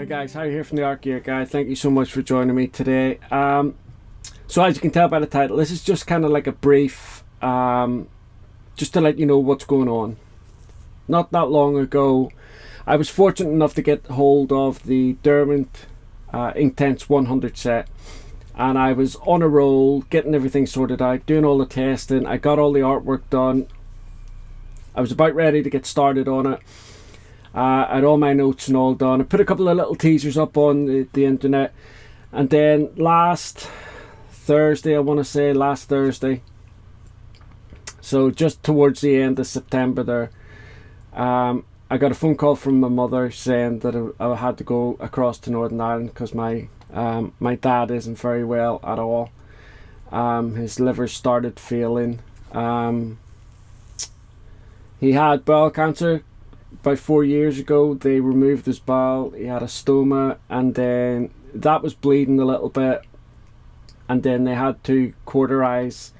Hi guys, Harry here from the Arc Gear Guy. Thank you so much for joining me today. So as you can tell by the title, this is just kind of like a brief, just to let you know what's going on. Not that long ago, I was fortunate enough to get hold of the Derwent Inktense 100 set, and I was on a roll, getting everything sorted out, doing all the testing. I got all the artwork done. I was about ready to get started on it. I had all my notes and all done. I put a couple of little teasers up on the internet, and then last Thursday, so just towards the end of September there, I got a phone call from my mother saying that I had to go across to Northern Ireland because my dad isn't very well at all. His liver started failing. He had bowel cancer about 4 years ago. They removed his bowel. He had a stoma, and then that was bleeding a little bit, and then they had to cauterize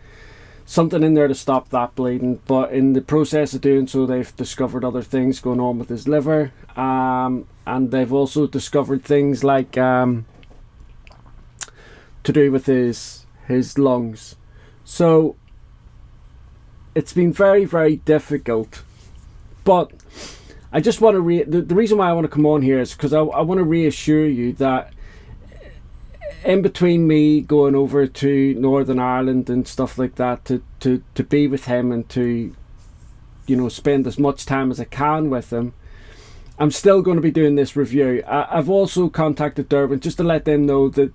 something in there to stop that bleeding. But in the process of doing so, they've discovered other things going on with his liver, and they've also discovered things like to do with his lungs. So it's been very, very difficult. But I just want to the reason why I want to come on here is because I want to reassure you that in between me going over to Northern Ireland and stuff like that to be with him and to, you know, spend as much time as I can with him, I'm still going to be doing this review. I've also contacted Derwent just to let them know that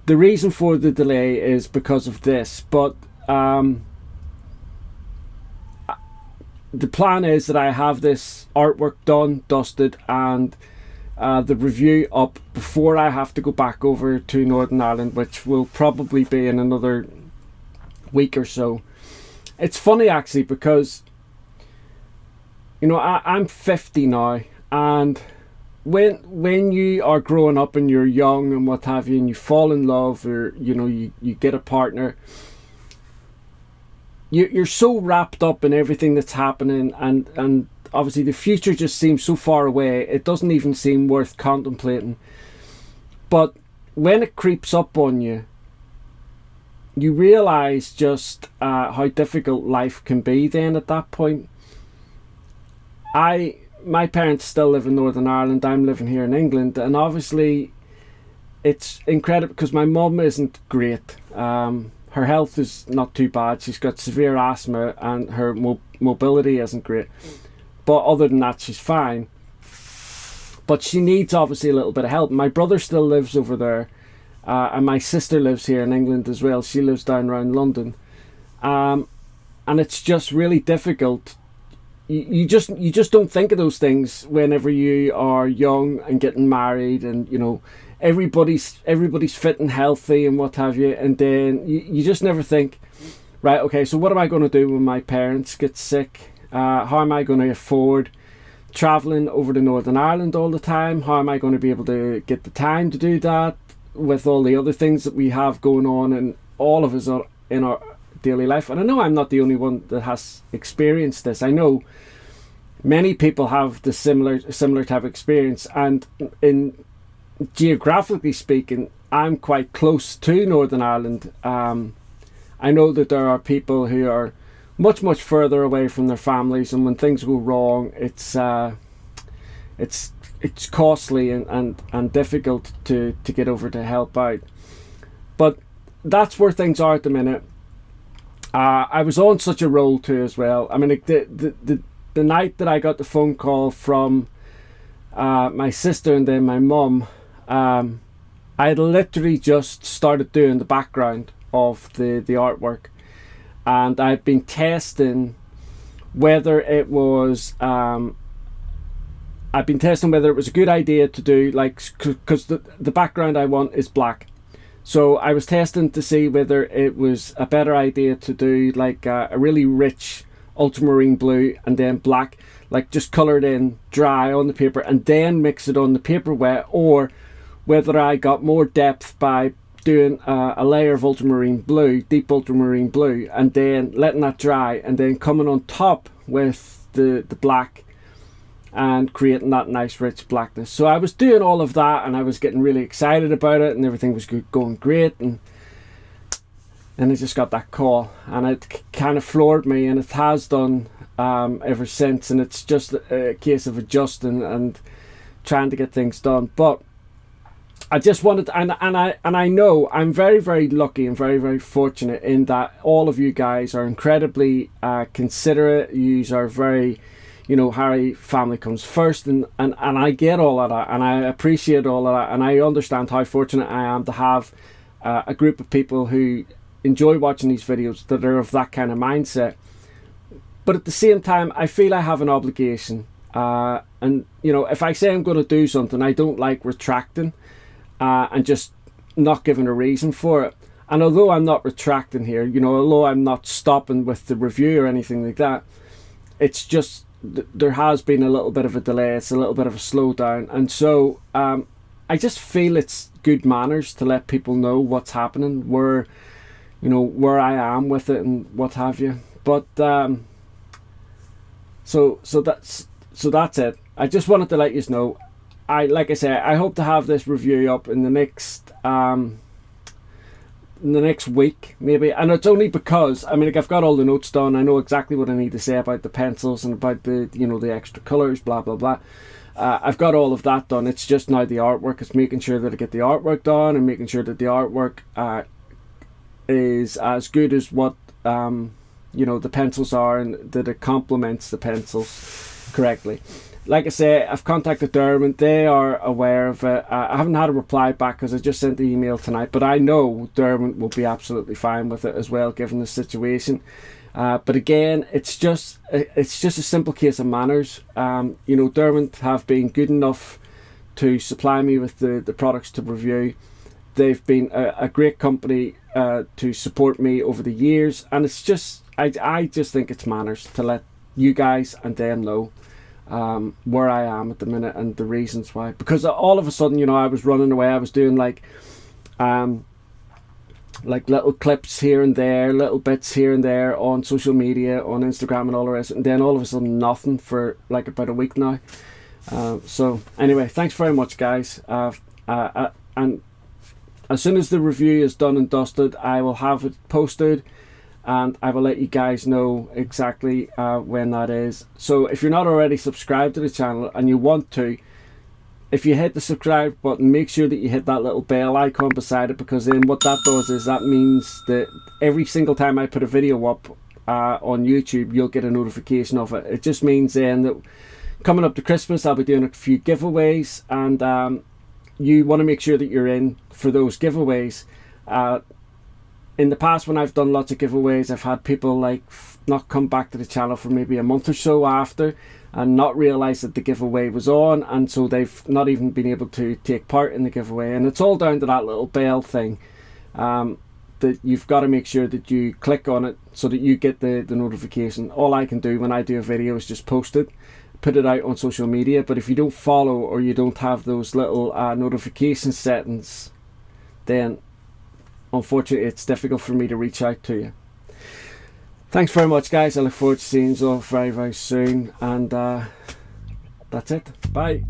the reason for the delay is because of this, but the plan is that I have this artwork done, dusted, and the review up before I have to go back over to Northern Ireland, which will probably be in another week or so. It's funny actually because, you know, I'm 50 now, and when you are growing up and you're young and what have you, and you fall in love, or you know, you get a partner, you're so wrapped up in everything that's happening, and obviously the future just seems so far away, it doesn't even seem worth contemplating. But when it creeps up on you, you realise just how difficult life can be then at that point. My parents still live in Northern Ireland, I'm living here in England, and obviously it's incredible because my mum isn't great. Her health is not too bad. She's got severe asthma and her mobility isn't great. But other than that, she's fine. But she needs obviously a little bit of help. My brother still lives over there. And my sister lives here in England as well. She lives down around London. And it's just really difficult. You just don't think of those things whenever you are young and getting married, and you know, everybody's fit and healthy and what have you, and then you just never think, right, okay, so what am I going to do when my parents get sick? How am I going to afford travelling over to Northern Ireland all the time? How am I going to be able to get the time to do that with all the other things that we have going on and all of us in our daily life? And I know I'm not the only one that has experienced this. I know many people have the similar type of experience, and in geographically speaking, I'm quite close to Northern Ireland. I know that there are people who are much further away from their families, and when things go wrong, it's costly and difficult to get over to help out. But that's where things are at the minute. I was on such a roll too as well. I mean, like the night that I got the phone call from my sister and then my mum, I had literally just started doing the background of the artwork, and I'd been testing whether it was a good idea to do, like, because the background I want is black. So I was testing to see whether it was a better idea to do like a really rich ultramarine blue and then black, like just colour it in dry on the paper and then mix it on the paper wet, or whether I got more depth by doing a layer of ultramarine blue, deep ultramarine blue, and then letting that dry and then coming on top with the black and creating that nice rich blackness. So I was doing all of that, and I was getting really excited about it, and everything was going great, and I just got that call, and it kind of floored me, and it has done ever since. And it's just a case of adjusting and trying to get things done. But I just wanted to, and I know I'm very, very lucky and very, very fortunate in that all of you guys are incredibly considerate. You are very, you know, Harry, family comes first, and I get all of that, and I appreciate all of that, and I understand how fortunate I am to have a group of people who enjoy watching these videos that are of that kind of mindset. But at the same time, I feel I have an obligation, and you know, if I say I'm going to do something, I don't like retracting and just not giving a reason for it. And although I'm not retracting here, you know, although I'm not stopping with the review or anything like that, it's just there has been a little bit of a delay. It's a little bit of a slowdown, and so I just feel it's good manners to let people know what's happening, where, you know, where I am with it and what have you. But so that's it. I just wanted to let you know. Like I say, I hope to have this review up in the next week maybe, and it's only because I mean, like, I've got all the notes done. I know exactly what I need to say about the pencils and about the, you know, the extra colors, blah blah blah. I've got all of that done. It's just now the artwork. It's making sure that I get the artwork done and making sure that the artwork is as good as what you know, the pencils are, and that it complements the pencils correctly. Like I say, I've contacted Derwent. They are aware of it. I haven't had a reply back because I just sent the email tonight, but I know Derwent will be absolutely fine with it as well, given the situation. But again, it's just a simple case of manners. You know, Derwent have been good enough to supply me with the products to review. They've been a great company to support me over the years, and it's just I just think it's manners to let you guys and them know where I am at the minute and the reasons why. Because all of a sudden, you know, I was running away. I was doing like little clips here and there, little bits here and there on social media, on Instagram and all the rest, and then all of a sudden nothing for like about a week now. So anyway, thanks very much, guys, and as soon as the review is done and dusted, I will have it posted, and I will let you guys know exactly when that is. So if you're not already subscribed to the channel and you want to, if you hit the subscribe button, make sure that you hit that little bell icon beside it, because then what that does is that means that every single time I put a video up on YouTube, you'll get a notification of it. It just means then that coming up to Christmas, I'll be doing a few giveaways, and you want to make sure that you're in for those giveaways. In the past, when I've done lots of giveaways, I've had people like not come back to the channel for maybe a month or so after and not realize that the giveaway was on, and so they've not even been able to take part in the giveaway. And it's all down to that little bell thing, that you've got to make sure that you click on it so that you get the notification. All I can do when I do a video is just post it, put it out on social media, but if you don't follow or you don't have those little notification settings, then unfortunately it's difficult for me to reach out to you. Thanks very much, guys. I look forward to seeing you all very, very soon, and that's it. Bye.